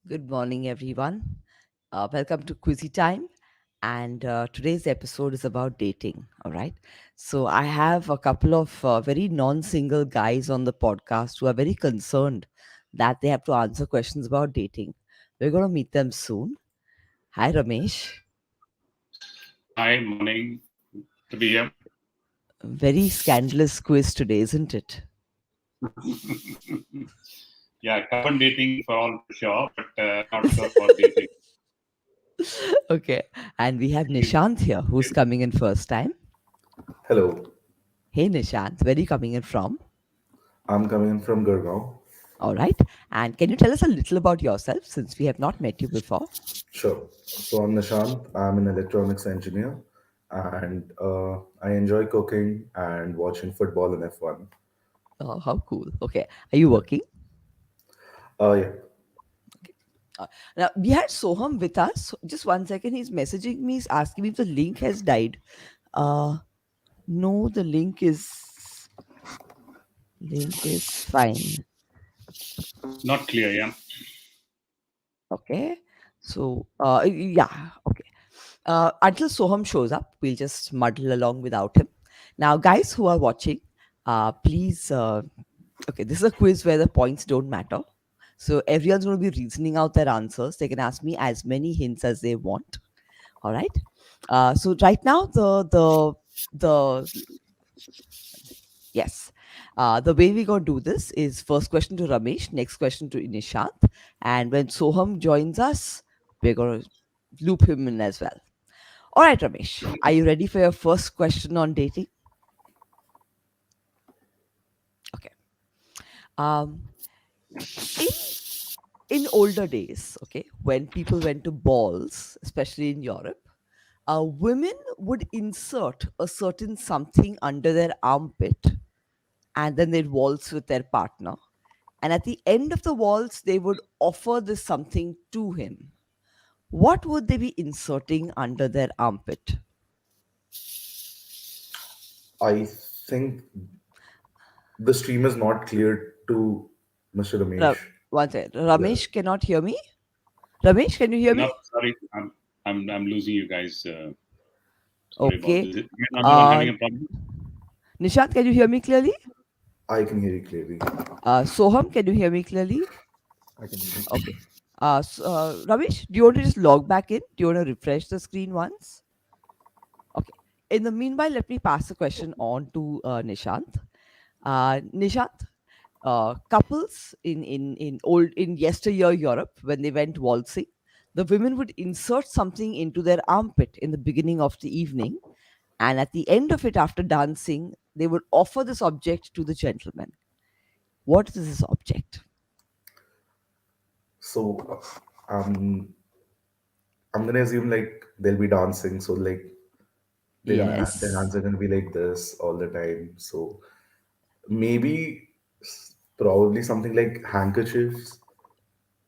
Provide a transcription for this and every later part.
Good morning, everyone. Welcome to Quizzytime. And today's episode is about dating. All right. So, I have a couple of very non single guys on the podcast who are very concerned that they have to answer questions about dating. We're going to meet them soon. Hi, Ramesh. Hi, morning. To be here. Very scandalous quiz today, isn't it? Yeah, common dating for all for sure, but not sure for dating. Okay. And we have Nishant here, who's coming in first time. Hello, Hey, Nishant, where are you coming in from? I'm coming in from Gurgaon. All right. And can you tell us a little about yourself since we have not met you before? Sure. So I'm Nishant. I'm an electronics engineer, and I enjoy cooking and watching football and F1. Oh, how cool. Okay. Are you Yeah. working? Yeah. Now, we had Soham with us. Just one second. He's messaging me. He's asking me if the link has died. Uh, no, the link is fine. Not clear, yeah. Okay. So, yeah. Okay. Until Soham shows up, we'll just muddle along without him. Now, guys who are watching, please. Okay, this is a quiz where the points don't matter. So everyone's going to be reasoning out their answers. They can ask me as many hints as they want. All right. So right now, the yes, the way we gonna do this is first question to Ramesh, next question to Nishant, and when Soham joins us, we're gonna loop him in as well. All right, Ramesh, are you ready for your first question on dating? Okay. Um, in in older days, okay, when people went to balls, especially in Europe, women would insert a certain something under their armpit and then they'd waltz with their partner. And at the end of the waltz, they would offer this something to him. What would they be inserting under their armpit? I think the stream is not clear to Mr. Ra- Ramesh. One second. Yeah. Ramesh cannot hear me. Ramesh, can you hear No, me? sorry, I'm losing you guys. Sorry about Okay. this. I'm the one Uh, having a problem. Nishant, can you hear me clearly? I can hear you clearly. Soham, can you hear me clearly? I can hear you. Okay. Ramesh, do you want to just log back in? Do you want to refresh the screen once? Okay. In the meanwhile, let me pass the question on to Nishant. Nishant, couples in yesteryear Europe, when they went waltzing, the women would insert something into their armpit in the beginning of the evening, and at the end of it, after dancing, they would offer this object to the gentleman. What is this object? So I'm gonna assume like they'll be dancing, so like their Yes, hands are gonna be like this all the time. So maybe probably something like handkerchiefs.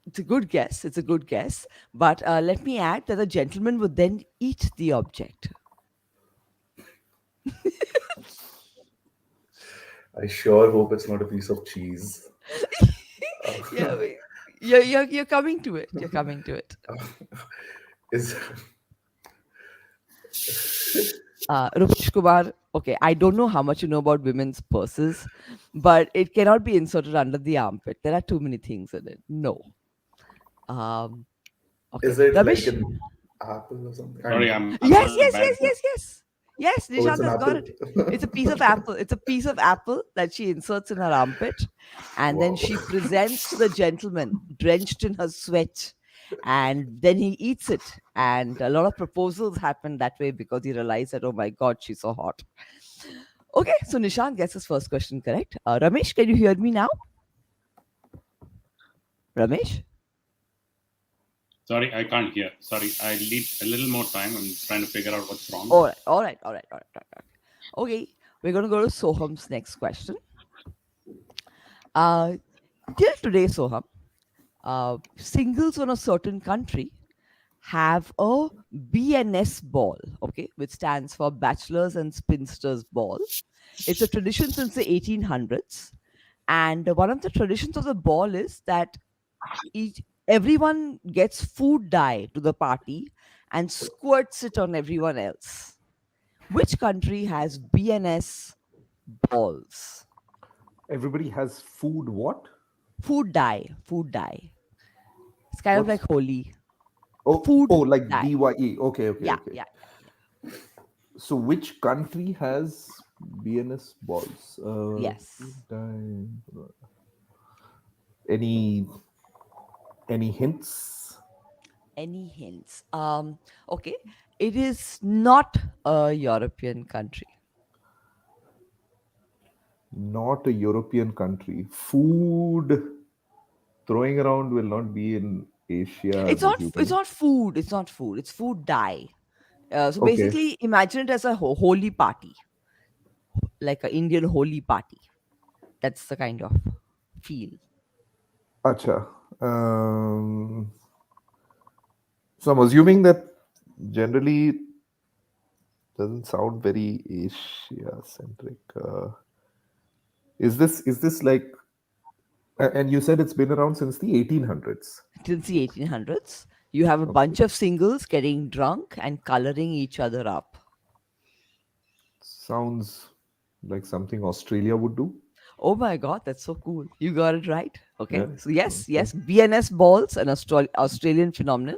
it's a good guess. It's a good guess. But let me add that the gentleman would then eat the object. I sure hope it's not a piece of cheese. Uh, Yeah, you're coming to it. You're coming to it. is Rupesh Kumar, okay, I don't know how much you know about women's purses, but it cannot be inserted under the armpit. There are too many things in it. No. Um, okay. is it like Ramesh? an apple or something? Sorry, I'm Yes, a yes, bad yes, yes, yes. Yes, Oh, it's Nishant an has got apple. it. It's a piece of apple. It's a piece of apple that she inserts in her armpit, and then Wow. she presents to the gentleman drenched in her sweat, and then he eats it. And a lot of proposals happen that way because he realized that, oh my God, she's so hot. Okay, so Nishant gets his first question correct. Ramesh, can you hear me now? Ramesh? sorry. I can't hear. Sorry, I need a little more time. I'm trying to figure out what's wrong. All right, all right, all right, all right, all right. All right. Okay, we're going to go to Soham's next question. Uh, till today, Soham, singles on a certain country have a BNS ball, okay, which stands for Bachelors and Spinsters Ball. It's a tradition since the 1800s. And one of the traditions of the ball is that each everyone gets food dye to the party and squirts it on everyone else. Which country has BNS balls? Everybody has food. What? Food dye, food dye. It's kind of like What's holy. oh Food like dye. DYE? Okay, okay, Yeah, okay. yeah. So which country has BNS balls? Food Yes. dye. Any any hints? Any hints? Okay. It is not a European country. Not a European country. Food throwing around will not be in Asia, It's I'm not. It's assuming. not food. It's not food. It's food dye. So Okay. basically, imagine it as a holy party, like an Indian holy party. That's the kind of feel. Acha. So I'm assuming that generally doesn't sound very Asia centric. Is this like? And you said it's been around since the 1800s. Since the 1800s, you have a Okay. bunch of singles getting drunk and coloring each other up. Sounds like something Australia would do. Oh my god, that's so cool! You got it right. Okay, Yeah. so yes, Okay. yes, BNS balls, an Australian phenomenon.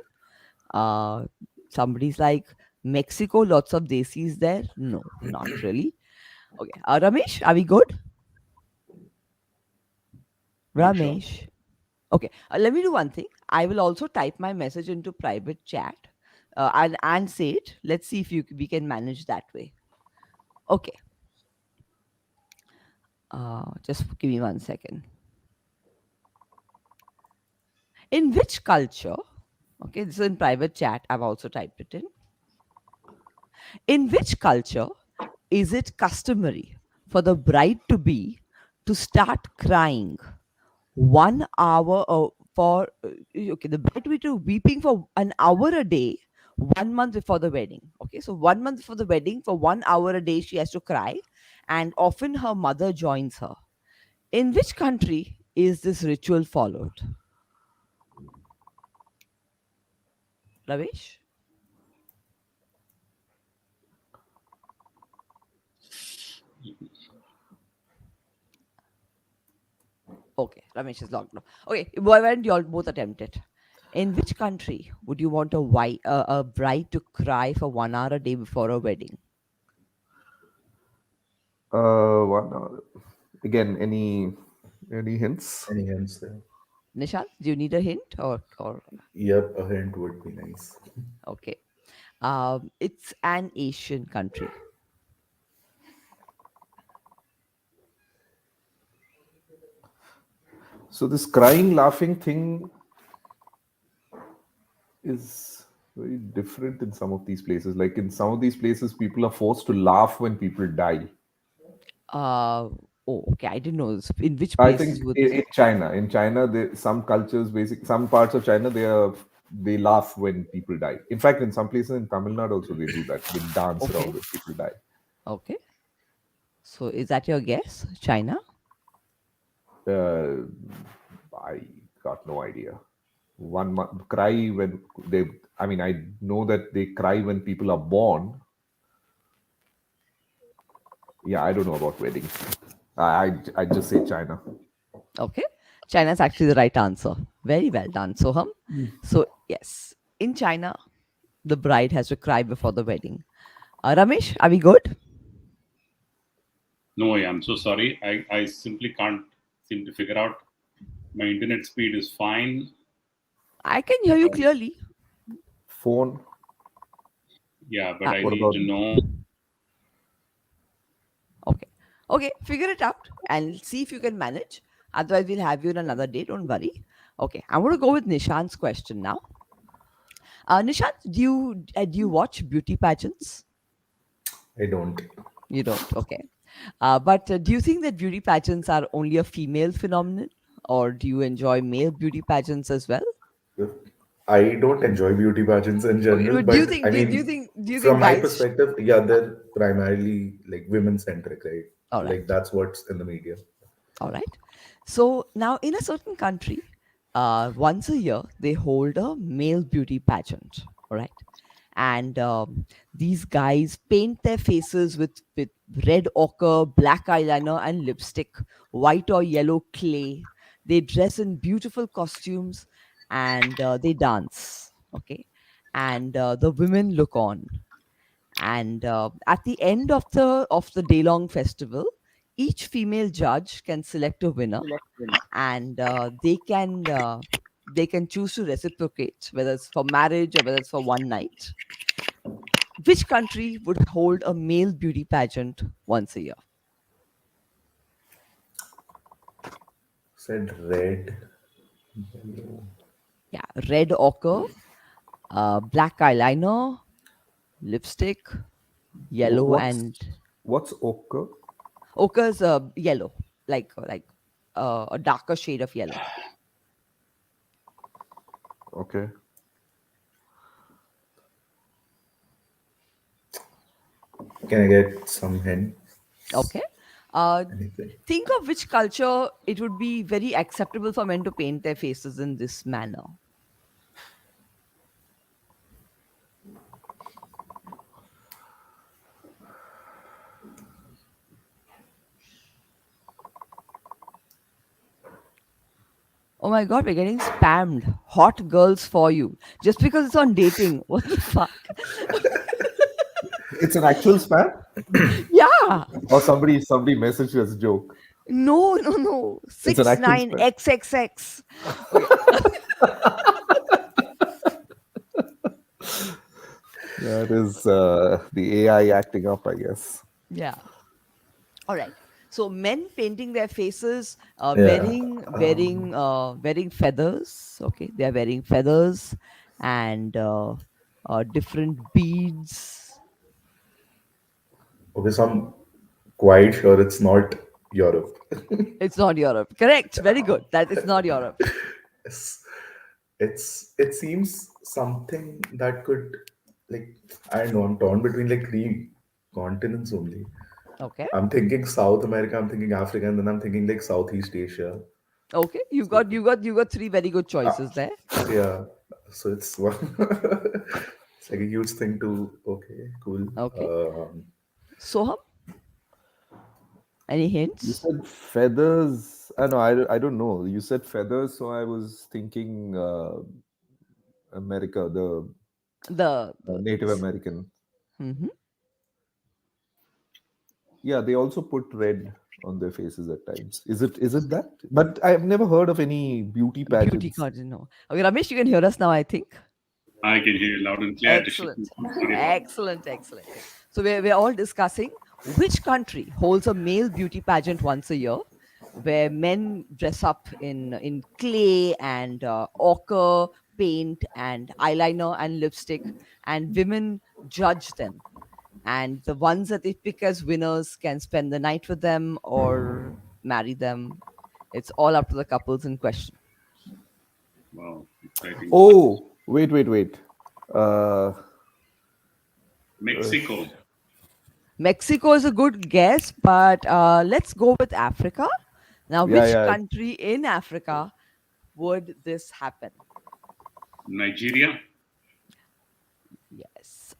Uh, Somebody's like Mexico, lots of desis there. No, not really. Okay, Ramesh, are we good? Not sure. Ramesh. Okay, let me do one thing. I will also type my message into private chat and say it. Let's see if we can manage that way. Okay, just give me 1 second. In which culture? Okay, this is in private chat. I've also typed it in. In which culture is it customary for the bride to be to start crying 1 hour for okay, the bride to be to weeping for an hour a day 1 month before the wedding. Okay, so 1 month before the wedding, for 1 hour a day she has to cry, and often her mother joins her. In which country is this ritual followed? Ramesh? Okay, Ramesh is logged now. Okay, why don't you all both attempt it? In which country would you want a bride to cry for 1 hour a day before a wedding? 1 hour. Again, any hints? Any hints there? Nishant, do you need a hint or Yep, a hint would be nice. okay? It's an Asian country. So this crying, laughing thing is very different in some of these places. Like in some of these places, people are forced to laugh when people die. Uh, oh, okay. I didn't know this. In which I places think would in China, some cultures, some parts of China, they laugh when people die. In fact, in some places in Tamil Nadu also they do that. They dance around okay, when people die. okay. So is that your guess? China? Uh, I got no idea. 1 month cry when they. I mean, I know that they cry when people are born. Yeah, I don't know about weddings. I just say China. Okay. China is actually the right answer. Very well done, Soham. So yes, in China, the bride has to cry before the wedding. Ramesh, are we good? No, I'm so sorry. I simply can't seem to figure out. My internet speed is fine. I can hear you clearly. Phone. Yeah, but Ah, I What need about to know. okay. Okay, figure it out and see if you can manage. Otherwise, we'll have you in another day. Don't worry. Okay, I'm going to go with Nishant's question now. Nishant, do you watch beauty pageants? I don't. You don't. Okay. But do you think that beauty pageants are only a female phenomenon, or do you enjoy male beauty pageants as well? I don't enjoy beauty pageants in Okay. general, But do you but think I do, you- do you mean, think do you think from my guys? perspective, yeah, they're primarily like women centric, right? All Like right. that's what's in the media. All right. So now, in a certain country, Once a year they hold a male beauty pageant. All right. And these guys paint their faces with red ochre, black eyeliner, and lipstick, white or yellow clay. They dress in beautiful costumes, and they dance. Okay. And the women look on. And at the end of the day long festival, each female judge can select a winner, and they can choose to reciprocate, whether it's for marriage or whether it's for one night. Which country would hold a male beauty pageant once a year? Said red, yellow. Yeah, red ochre, black eyeliner, lipstick, yellow, What's and what's ochre? ochre is yellow, like a darker shade of yellow. Okay. Can I get some hint? Okay. Uh, Anything? think of which culture it would be very acceptable for men to paint their faces in this manner. Oh my god, we're getting spammed. Hot girls for you. Just because it's on dating. What the fuck? It's an actual spam, Yeah. or somebody messaged you as a joke. No, no, no. It's an Six actual nine spam. XXX. Okay. That is the AI acting up, I guess. Yeah. All right. So men painting their faces, Yeah. wearing feathers. Okay, they are wearing feathers and different beads. Okay, so I'm quite sure it's not Europe. It's not Europe. Correct. Very good. That is not Europe. It's, it seems something that could, like, I don't know, I'm torn between like three continents only. Okay. I'm thinking South America, I'm thinking Africa, and then I'm thinking like Southeast Asia. Okay. So You got three very good choices there. yeah, so it's one. It's like a huge thing to. Okay, cool. Okay. Um, Soham, any You hints? said feathers. I know. I don't know. You said feathers, so I was thinking America, the The Native this. American. Mhm. Yeah, they also put red on their faces at times. Is it that? But I've never heard of any beauty Beauty pageants. card, no. Okay, Ramesh, you can hear us now, I think. I can hear you loud and clear. Excellent. Excellent. Excellent. So we're all discussing which country holds a male beauty pageant once a year where men dress up in clay and ochre paint and eyeliner and lipstick, and women judge them, and the ones that they pick as winners can spend the night with them or marry them. It's all up to the couples in question. Wow, exciting. Oh, wait. Uh, uh, Mexico. Mexico is a good guess, but let's go with Africa. Now, yeah, which yeah. country in Africa would this happen? Nigeria. Yes.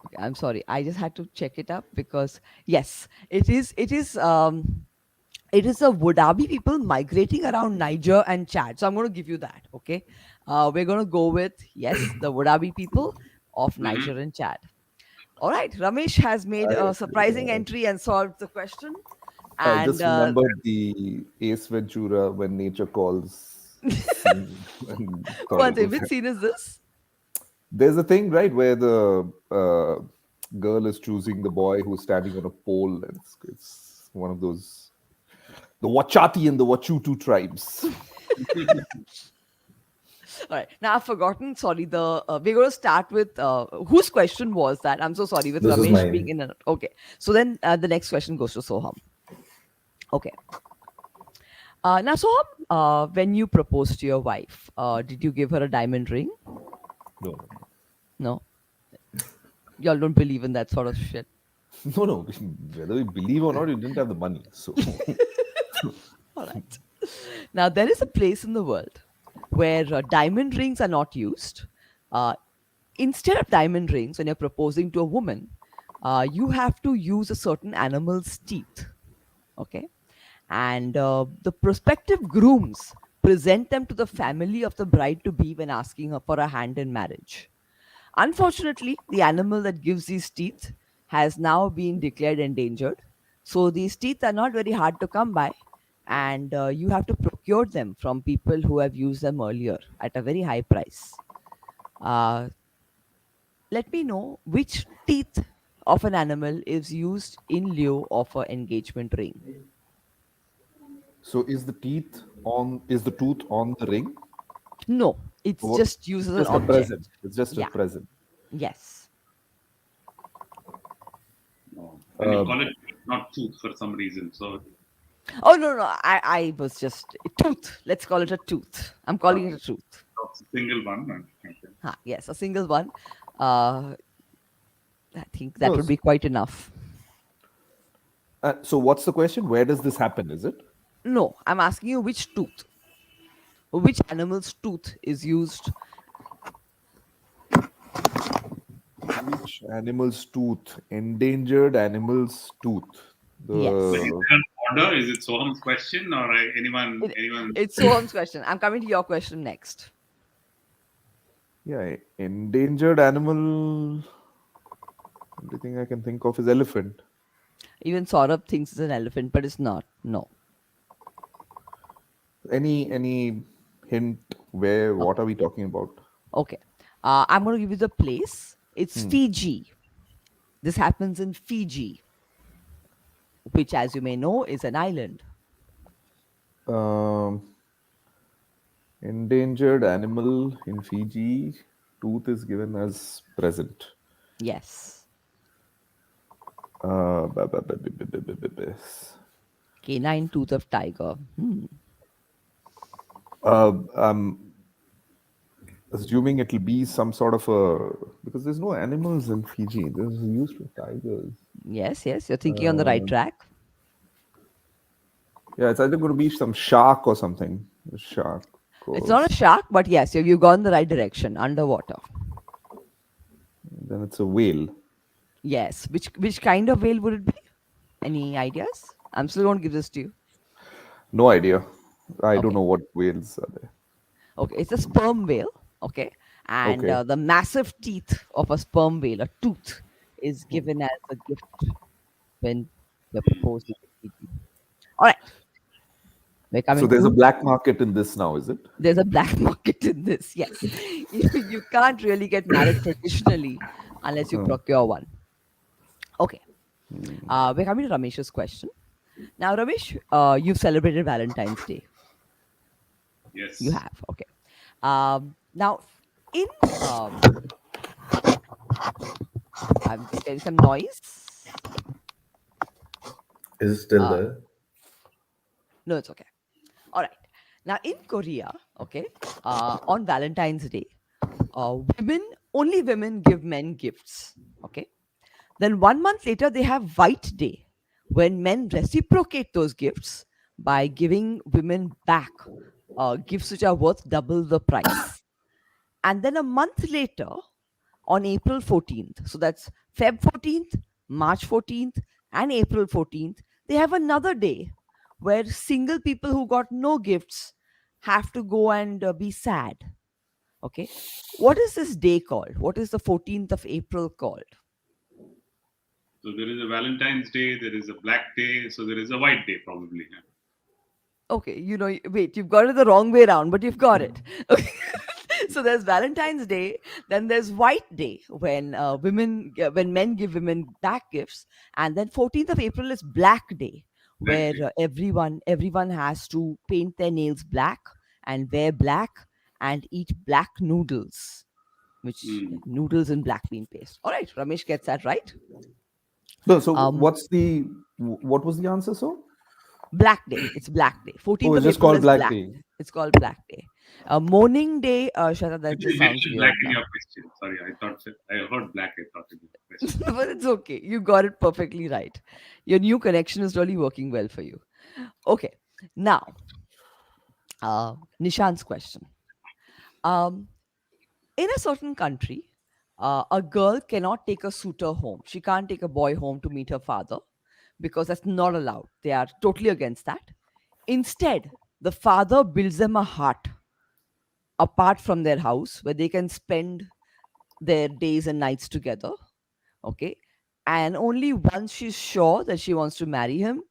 Okay, I'm sorry. I just had to check it up because yes, it is. It is. It is the Wodabi people migrating around Niger and Chad. So I'm going to give you that. Okay. We're going to go with yes, the Wodabi people of Mm-hmm. Niger and Chad. All right. Ramesh has made a surprising entry and solved the question. I And just remembered the Ace Ventura when nature calls scene and thought one it thing, was. which scene is this? There's a thing, right, where the girl is choosing the boy who's standing on a pole, and it's one of those, the Wachati and the Wachutu tribes. All right. Now I've forgotten. Sorry. We're going to start with whose question was that? I'm so sorry with this is Ramesh being mine. in. Okay. So then the next question goes to Soham. Okay. Now Soham, when you proposed to your wife, did you give her a diamond ring? No, No. Y'all don't believe in that sort of shit. no. Whether we believe or not, you didn't have the money. So All right. Now, there is a place in the world where diamond rings are not used. Uh, Instead of diamond rings, when you're proposing to a woman, you have to use a certain animal's teeth. Okay. And the prospective grooms present them to the family of the bride to be when asking her for a hand in marriage. Unfortunately, the animal that gives these teeth has now been declared endangered. So these teeth are not very hard to come by, and you have to procure them from people who have used them earlier at a very high price. Uh, Let me know which teeth of an animal is used in lieu of an engagement ring. So is the tooth on the ring? No, it's Or just used as it's an just a present. object. It's just a Yeah. present. Yes. No. And you Uh, call it not tooth for some reason. So, Oh no, no, I was just tooth. Let's call it a tooth. I'm calling it okay. a tooth. That's a single one. Okay. Yes, a single one. Uh, I think that no. would be quite enough. So what's the question? Where does this happen? Is it No, I'm asking you which tooth, which animal's tooth is used. which animal's tooth? Endangered animal's tooth. But is Yes, The there an order? Is it Soham's question or anyone? it, Anyone? it's Soham's question. I'm coming to your question next. yeah, endangered animal. Only thing I can think of is elephant. Even Saurabh thinks it's an elephant, but it's not. No. Any hint where? Okay. What are we talking about? Okay. I'm going to give you the place. It's Hmm. Fiji. This happens in Fiji, which, as you may know, is an island. Um, endangered animal in Fiji. Tooth is given as present. Yes. Canine tooth of tiger. I'm assuming it'll be some sort of a because there's no animals in Fiji. There's used for tigers. Yes, yes, you're thinking on the right track. Yeah, it's either going to be some shark or something. A shark It's or not a shark, but yes, you've gone the right direction. Underwater. then it's a whale. Yes. Which kind of whale would it be? Any ideas? I'm still going to give this to you. No idea. I don't Okay. know what whales are there. Okay. It's a sperm whale. Okay. And Okay. the massive teeth of a sperm whale, a tooth, is given as a gift when you're proposing. All right. We're So coming there's a to black market in this now, is it? there's a black market in this. Yes. You can't really get married traditionally unless you procure one. Okay. We're coming to Ramesh's question. Now, Ramesh, you've celebrated Valentine's Day. You Yes. have. Okay. Now, in I'm just getting some noise. Is it still Uh, there? no, it's okay. All right. Now, in Korea, okay, on Valentine's Day, women only women give men gifts. Okay. Then 1 month later, they have White Day, when men reciprocate those gifts by giving women back gifts which are worth double the price. And then a month later, on April 14th, so that's Feb 14th, March 14th, and April 14th, they have another day where single people who got no gifts have to go and be sad. Okay. What is this day called? What is the 14th of April called? So there is a Valentine's Day. There is a Black Day. So there is a White Day probably. Okay, wait, you've got it the wrong way around, but you've got it. Okay. So there's Valentine's Day, then there's White Day when when men give women back gifts, and then 14th of April is Black Day, Black where Day. everyone has to paint their nails black and wear black and eat black noodles, which Hmm. like noodles and black bean paste. All right, Ramesh gets that right. No. So Um, what was the answer? So Black Day. It's Black Day. oh, 14th it's of just April called is Black black. Day. It's called Black Day. Morning Day, Shata, that But you just sounds mentioned black weird in now. your question. Sorry, I heard black. I thought it was a question. But it's okay. You got it perfectly right. Your new connection is really working well for you. Okay. Now, Nishan's question. Um, in a certain country, a girl cannot take a suitor home. She can't take a boy home to meet her father because that's not allowed. They are totally against that. Instead, the father builds them a hut apart from their house where they can spend their days and nights together. Okay. And only once she's sure that she wants to marry him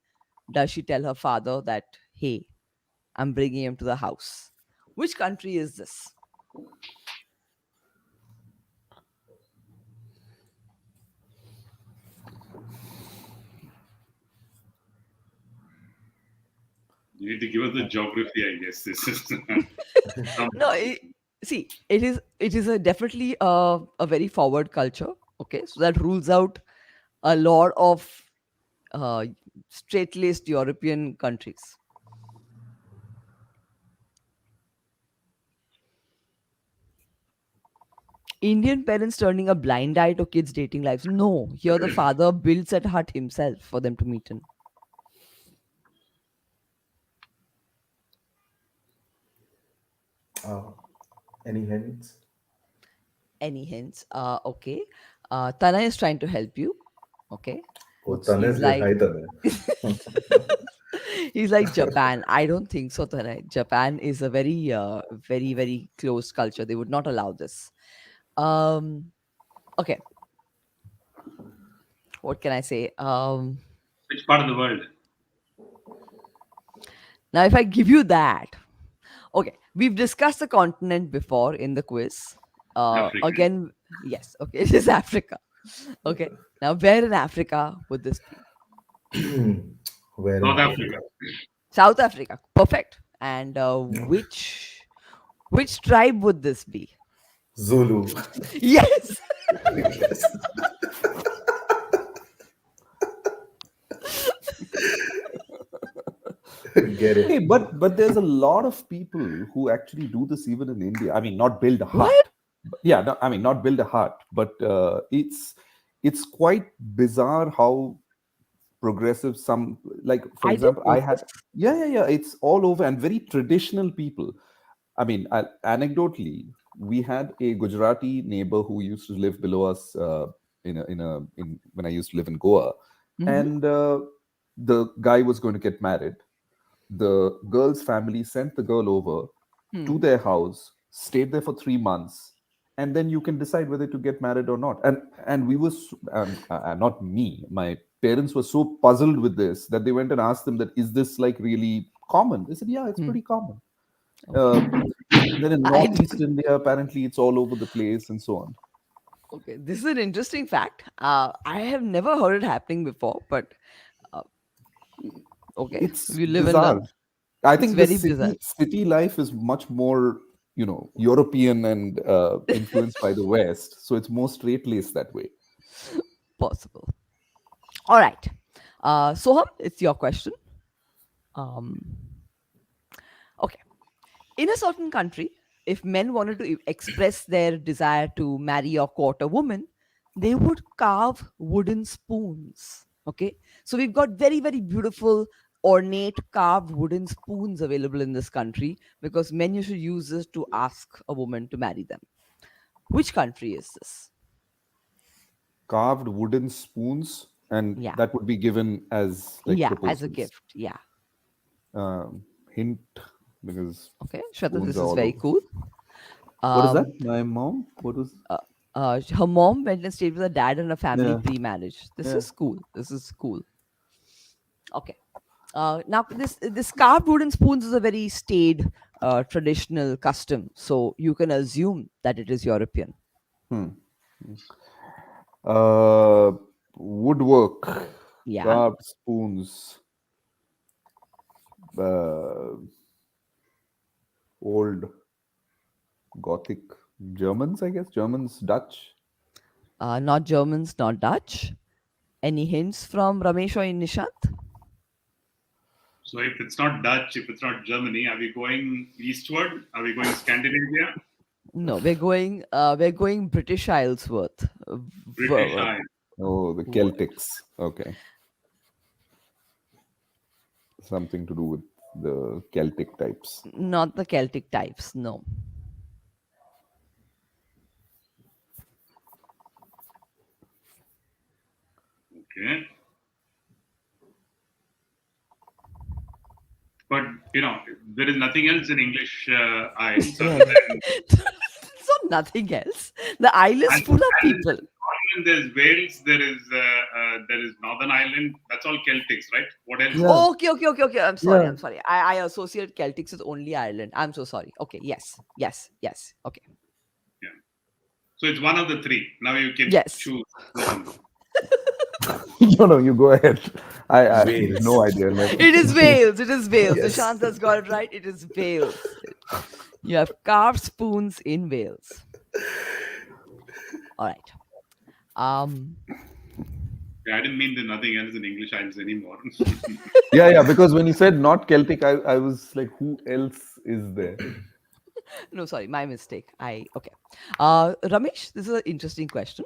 does she tell her father that, hey, I'm bringing him to the house. Which country is this? You need to give us the geography, I guess. This is some, No, see, it is a definitely a very forward culture. Okay, so that rules out a lot of uh, straight-laced European countries. Indian parents turning a blind eye to kids' dating lives. No, here the father builds that hut himself for them to meet in. Uh, any hints? Any hints? Okay. Tana is trying to help you. Okay. Oh, He's Tanay. like Hi, Tanay. he's like Japan. I don't think so, Tana. Japan is a very, very, very closed culture. They would not allow this. Um. Okay. What can I say? which part of the world? Now, if I give you that, okay, we've discussed the continent before in the quiz. Africa. Again, yes. Okay, it is Africa. Okay. Now, where in Africa would this be? Where in South Africa? Africa. South Africa. Perfect. And No. which tribe would this be? Zulu. Yes. Yes. Get Hey, it. but there's a lot of people who actually do this even in India. I mean, not build a hut. What? Yeah, no, I mean, not build a hut, but it's quite bizarre how progressive some, like, for I didn't example, know I had, this. yeah, it's all over, and very traditional people. I mean, anecdotally, we had a Gujarati neighbor who used to live below us, in when I used to live in Goa, Hmm. and the guy was going to get married. The girl's family sent the girl over Hmm. to their house, stayed there for 3 months, and then you can decide whether to get married or not. And we was, not me, my parents were so puzzled with this that they went and asked them that, is this like really common? They said, yeah, it's Hmm. pretty common. Okay. uh, and then in I northeast India, apparently it's all over the place and so on. okay. This is an interesting fact. I have never heard it happening before, but uh, okay, It's we live and bizarre. learn. I It's think the very bizarre. city life is much more, European and influenced by the West, so it's more straight laced that way. Possible. All right. Soham, it's your question. Um, okay. In a certain country, if men wanted to express their desire to marry or court a woman, they would carve wooden spoons. Okay. So we've got very, very beautiful, ornate carved wooden spoons available in this country because men used to use this to ask a woman to marry them. Which country is this? Carved wooden spoons, and Yeah. that would be given as like Yeah. As a proposals. gift. Yeah. Hint, because Okay. Shraddha, spoons this are is all very over. cool. What is that? Um, My mom? What was? her mom went and stayed with her dad and her family Yeah, pre-marriage. This yeah. is cool. This is cool. Okay. Now this carved wooden spoons is a very staid, traditional custom, so you can assume that it is European. Hmm. Uh, Woodwork, Yeah. carved spoons, uh, old Gothic Germans, I guess. Germans, Dutch. Not Germans, not Dutch. Any hints from Ramesh or Nishant? So if it's not Dutch, if it's not Germany, are we going eastward? Are we going Scandinavia? No, we're going British Islesworth. British Isles? Oh, the W- Celtics. Okay. Something to do with the Celtic types. Not the Celtic types, no. Okay. But there is nothing else in English isles other than So nothing else. The isle is full of and people. Scotland. There's Wales. There is Northern Ireland. That's all Celtics, right? What else? Yeah, Oh, okay. I'm sorry. yeah. I'm sorry. I associate Celtics with only Ireland. I'm so sorry. Okay, yes. Okay, Yeah. So it's one of the three. Now you can yes. choose one. No, you go ahead. I no Wales. idea. It is Wales. It is Wales. Yes. Nishant has got it right. It is Wales. You have carved spoons in Wales. All right. Yeah, I didn't mean there's nothing else in English isles anymore. Yeah. Because when you said not Celtic, I was like, who else is there? No, sorry, my mistake. Okay. Ramesh, this is an interesting question.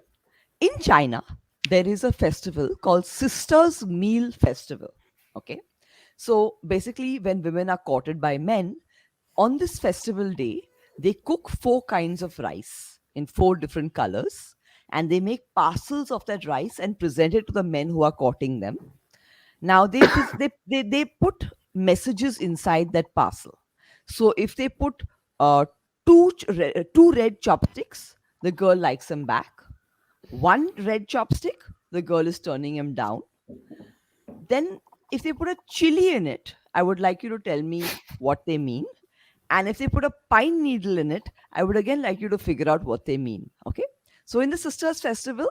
In China, there is a festival called Sisters' Meal Festival. Okay. So basically, when women are courted by men, on this festival day, they cook 4 kinds of rice in 4 different colors, and they make parcels of that rice and present it to the men who are courting them. Now they put messages inside that parcel. So if they put uh, two red chopsticks, the girl likes him back. One red chopstick, the girl is turning him down. Then if they put a chili in it, I would like you to tell me what they mean. And if they put a pine needle in it, I would again like you to figure out what they mean. Okay. So in the Sisters Festival,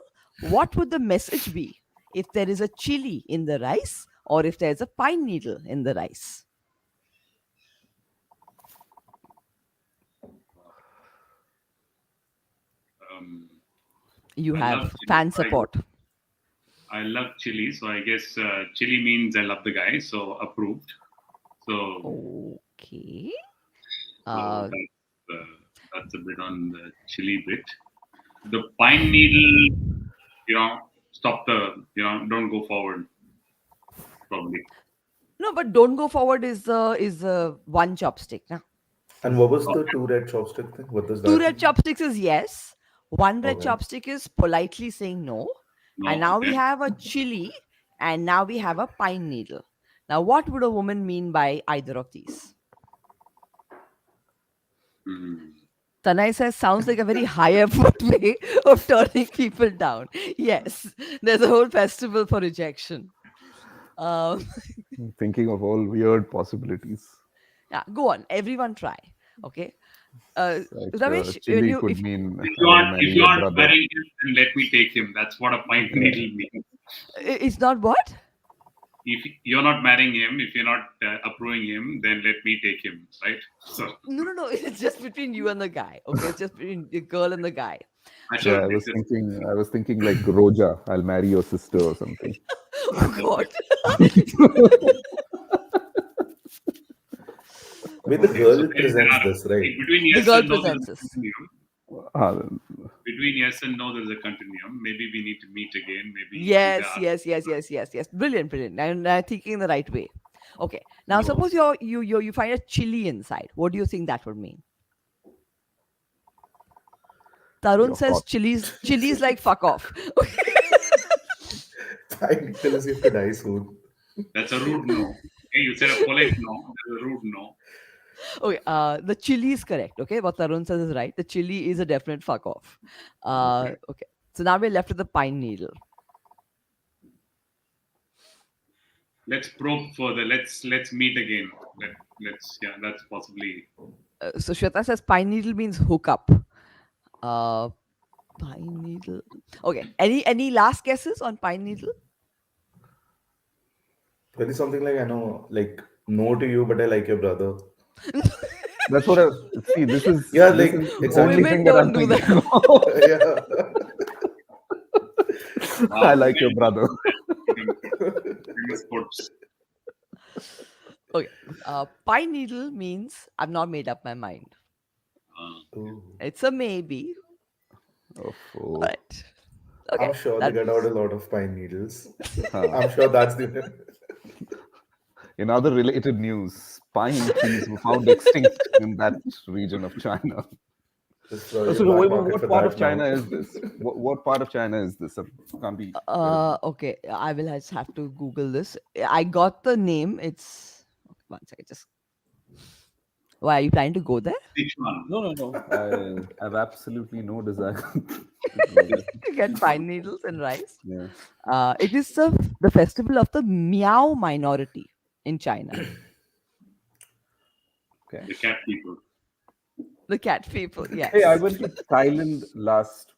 what would the message be if there is a chili in the rice or if there's a pine needle in the rice? um, You I have love chili. fan support. I love chili, so I guess chili means I love the guy, so approved. So, Okay. so that's a bit on the chili bit. The pine needle, stop don't go forward, probably. No, but don't go forward is one chopstick. Nah? And what was the Okay. two red chopstick thing? What does Two that red mean? chopsticks is yes. One red Okay. chopstick is politely saying no. And No, now we okay. have a chili and now we have a pine needle. Now, what would a woman mean by either of these? Hmm. Tanai says sounds like a very high effort way of turning people down. Yes, there's a whole festival for rejection. Um, Thinking of all weird possibilities. yeah, go on, everyone try. Okay, Like Ramesh, when chili you could if mean If I you want to aren't if marry you your aren't brother. marrying him, then let me take him. That's what a pine needle means. it's not what? If you're not marrying him, if you're not approving him, then let me take him, right? So No. It's just between you and the guy. Okay, it's just between the girl and the guy. I So, Yeah, should discuss. I was thinking like Roja, I'll marry your sister or something. oh Okay. God. Wait, the Okay. So girl then there presents are this, right? between The yes girl and no, there's presents a us. continuum. Ah, Between yes and no, there's a continuum. Maybe we need to meet again. Maybe you Yes, guys. yes. Brilliant. And I'm thinking in the right way. Okay. Now, No. suppose you find a chili inside. What do you think that would mean? Tarun you're says hot. chili's like fuck off. I need to tell us you have to die soon. That's a rude no. Okay, you said a polite no. That's a rude no. Okay, the chili is correct. Okay, what Tarun says is right. The chili is a definite fuck off. Okay. Okay, so now we're left with the pine needle. Let's probe further. Let's meet again. Let's that's possibly So Shweta says pine needle means hook up. Uh, pine needle. Okay, any last guesses on pine needle? Maybe something like, I know, like, no to you, but I like your brother. That's what I see. Yeah, This like, is the only exactly. Women thing that don't I'm do thinking that. of. Yeah. I wow. like your brother. Famous quotes. Okay, pine needle means I've not made up my mind. Ooh. It's a maybe. Oh, But okay, I'm sure they that get out was a lot of pine needles. huh. I'm sure that's the. In other related news, pine trees were found extinct in that region of China. There's So, probably a black market what for part of that China now. is this? What part of China is this? Can't be. Okay, I will just have to Google this. I got the name. It's okay, one second. Just why are you planning to go there? Sichuan. No, no, no. I have absolutely no desire to go there. To get pine needles and rice. Yeah. It is the festival of the Miao minority in China. Okay. The cat people. The cat people. Hey, I Yes. went to Thailand last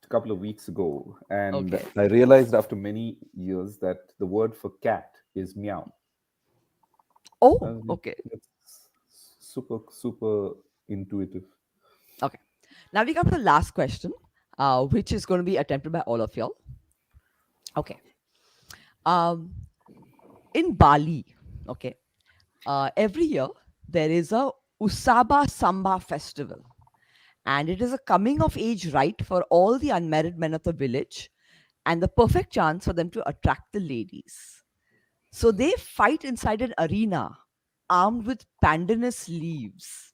couple of weeks ago, and Okay. I realized after many years that the word for cat is meow. Oh, okay. It's super, super intuitive. Okay. Now we come to the last question, which is going to be attempted by all of y'all. Okay. Um, in Bali, okay, every year there is a Usaba Samba festival, and it is a coming of age rite for all the unmarried men of the village, and the perfect chance for them to attract the ladies. So they fight inside an arena armed with pandanus leaves.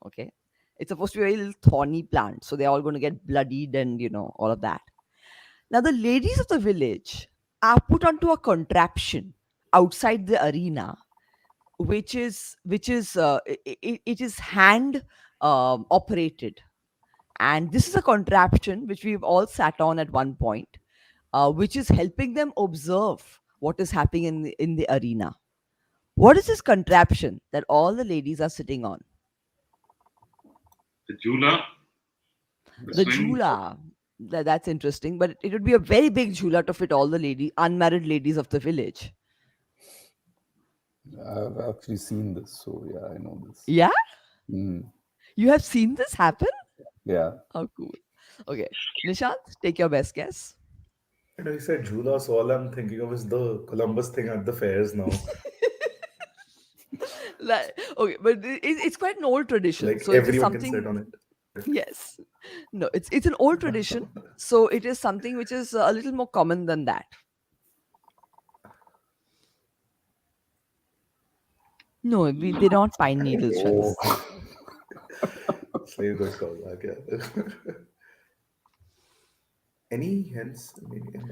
Okay. It's supposed to be a very little thorny plant. So they're all going to get bloodied and, all of that. Now, the ladies of the village are put onto a contraption outside the arena, it is hand operated. And this is a contraption which we've all sat on at one point, which is helping them observe what is happening in the arena. What is this contraption that all the ladies are sitting on? The Jula, the The swing. jhula. That's interesting, but it would be a very big jhula to fit all the unmarried ladies of the village. I've actually seen this, so yeah, I know this. Yeah? Mm, You have seen this happen? yeah. How cool. Okay. Nishant, take your best guess. And I said Jula, so all I'm thinking of is the Columbus thing at the fairs now. Okay, but it's quite an old tradition. Like So it is everyone can sit something. on it. Yes. No, it's an old tradition. So it is something which is a little more common than that. No, they're not pine needles, Oh, friends. save those calls. Okay. Any hints?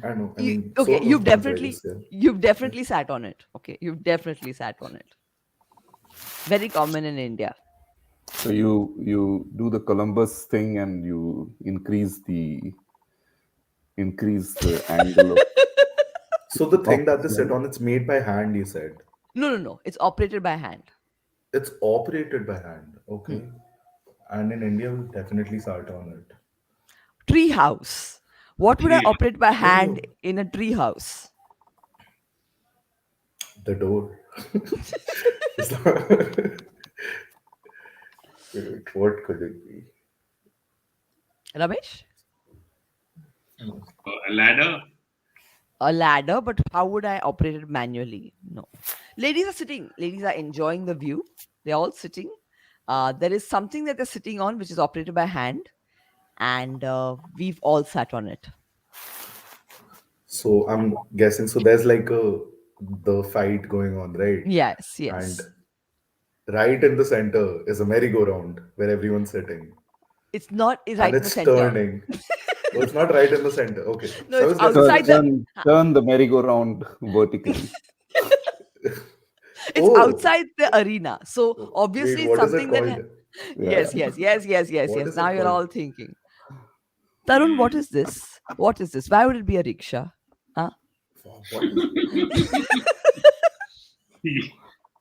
I don't know. I mean, Okay, sort of ones, I guess. Yeah. you've definitely sat on it. Okay, you've definitely sat on it. Very common in India. So you do the Columbus thing and you increase the angle of So the thing that they sit slide. on, it's made by hand. You said No, no, no. It's operated by hand. it's operated by hand. Hmm. Okay. And in India, we definitely sat on it. Tree house. What would I Tree. operate by hand Oh, in a tree house? the door. It's not- Wait, what could it be? Ramesh? A ladder. A ladder, but how would I operate it manually? No. Ladies are sitting. Ladies are enjoying the view. They're all sitting. There is something that they're sitting on which is operated by hand, and we've all sat on it. So I'm guessing. So there's like the fight going on, right? Yes, And yes. right in the center is a merry-go-round where everyone's sitting, It's not and right in the it's center. turning. Oh, it's not right in the center. Okay. No, So I it's was guessing Turn, outside something. the. turn, turn the merry-go-round vertically. It's Oh, outside the arena. So wait, obviously it's what is it something that. called? Yeah. Yes, yes, yes, yes, yes, What yes. is Now it you're called? all thinking. Tarun, what is this? What is this? Why would it be a rickshaw? Huh? Wow, what is it?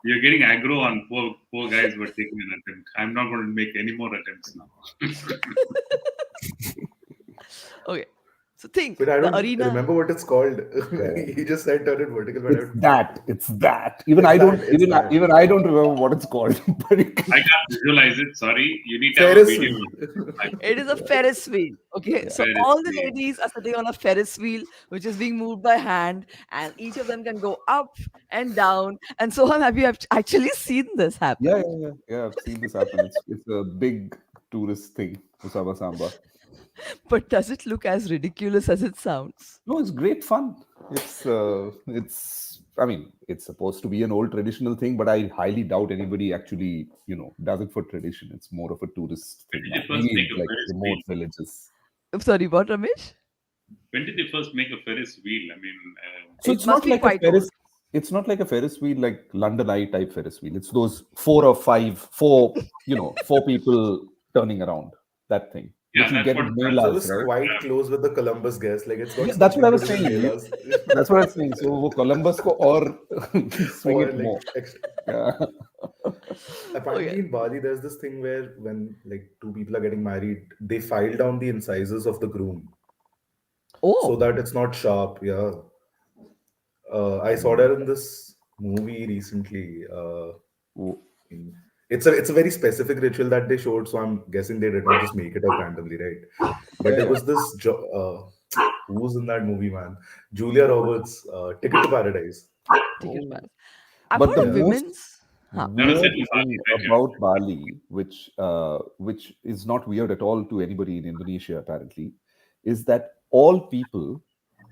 You're getting aggro on poor guys who are taking an attempt. I'm not going to make any more attempts now. Okay. So think But I the don't arena. remember what it's called. Yeah. He just said turn it vertical, but I It's don't. that. It's that. Even It's I don't. that. It's that. Even I don't remember what it's called. But I can't visualize it. Sorry. You need to have a Ferris video. wheel. It is a Ferris wheel. Okay. yeah. So Where all the it's ladies are sitting on a Ferris wheel, which is being moved by hand, and each of them can go up and down. And so on. Have you actually seen this Yeah, happen? yeah, yeah, yeah. I've seen this happen. It's a big tourist thing, Usaba Samba. But does it look as ridiculous as it sounds? No, it's great fun. It's I mean, it's supposed to be an old traditional thing, but I highly doubt anybody actually, does it for tradition. It's more of a tourist When thing did now, they first maybe make in a like Ferris remote wheel? villages. I'm sorry, what, Ramesh? When did they first make a Ferris wheel? I mean, So It it's must not be like a quite old. Ferris. It's not like a Ferris wheel like London Eye type Ferris wheel. It's those four people turning around, that thing, yeah, which you that's get what in So melas, this right? quite close with the Columbus guess. Like it's Yeah, got that's what I something to was do with saying. Melas. That's what I was saying. So वो Columbus को और swing Or it like more. Yeah. Okay. apparently in Bali there's this thing where when like two people are getting married, they file down the incisors of the groom so Oh, that it's not sharp. Yeah. I saw Mm. that in this movie recently. Oh, In- it's a very specific ritual that they showed, so I'm guessing they did not just make it up randomly, right? But yeah, there yeah. was this who's in that movie, man? Julia Roberts, Ticket to Paradise. ticket Oh. man. I've But the heard of Yeah. most women's. Huh. never said weird in Bali, thing right? Yeah. about Bali, which is not weird at all to anybody in Indonesia apparently, is that all people,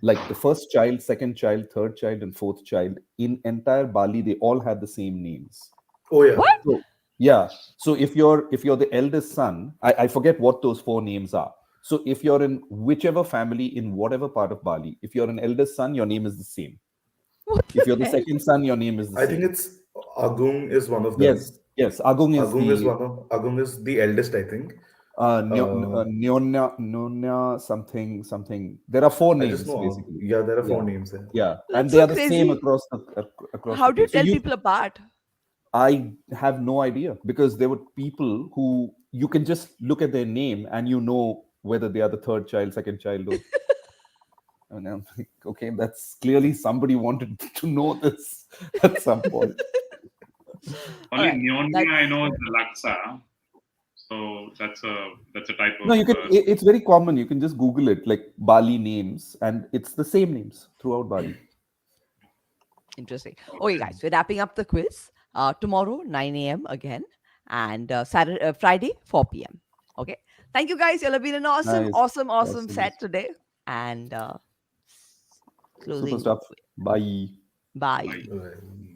like the first child, second child, third child, and fourth child in entire Bali, they all have the same names. Oh yeah. What? So yeah. So if you're the eldest son, I forget what those four names are. So if you're in whichever family in whatever part of Bali, if you're an eldest son, your name is the same. What If the you're the hell? second son, your name is the I think same. it's Agung is one of them. Yes, yes. Agung is the Agung is the eldest, I think. Uh, Nyonya something something. There are four I just names know. basically. Yeah, there are four Yeah, names there. yeah, and That's they so are the same crazy. across the How do you place. So tell people apart? I have no idea because there were people who you can just look at their name and you know whether they are the third child, second child, or. And I'm like, okay, that's clearly somebody wanted to know this at some point. All Only right. Nyonya I That's know is the laksa. So that's a type No, of you can. It's very common. You can just Google it, like Bali names, and it's the same names throughout Bali. interesting. Okay, okay. guys, we're wrapping up the quiz. Tomorrow, 9 a.m. again, and Saturday, Friday, 4 p.m. Okay. Thank you, guys. You'll have been an awesome, Nice, awesome, awesome awesome, set today. And super closing. stuff. Bye. Bye. Bye. Right.